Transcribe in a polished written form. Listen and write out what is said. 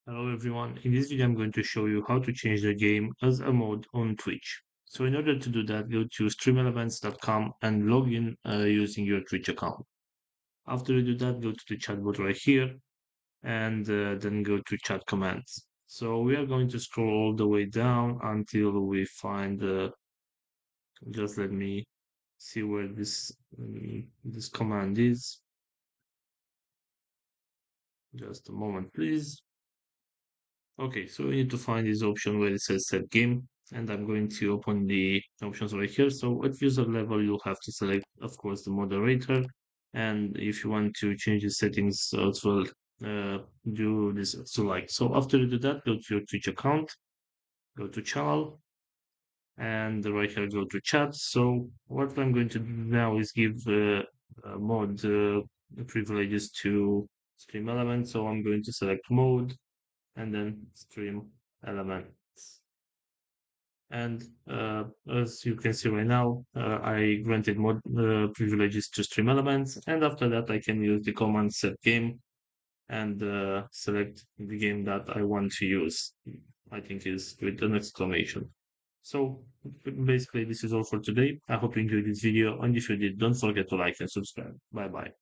Hello everyone, in this video I'm going to show you how to change the game as a mode on Twitch. So in order to do that, go to streamelements.com and log in using your Twitch account. After you do that, go to the chat bot right here and then go to chat commands. So we are going to scroll all the way down until we find, just let me see where this command is. Just a moment, please. Okay, so we need to find this option where it says set game, and I'm going to open the options right here. So at user level, you'll have to select, of course, the moderator. And if you want to change the settings as well, do this select. So after you do that, go to your Twitch account, go to channel, and right here, go to chat. So what I'm going to do now is give mod privileges to stream element. So I'm going to select mode and then stream elements. And as you can see right now, I granted mod privileges to stream elements. And after that, I can use the command set game and select the game that I want to use. I think is with an exclamation. So basically, this is all for today. I hope you enjoyed this video. And if you did, don't forget to like and subscribe. Bye bye.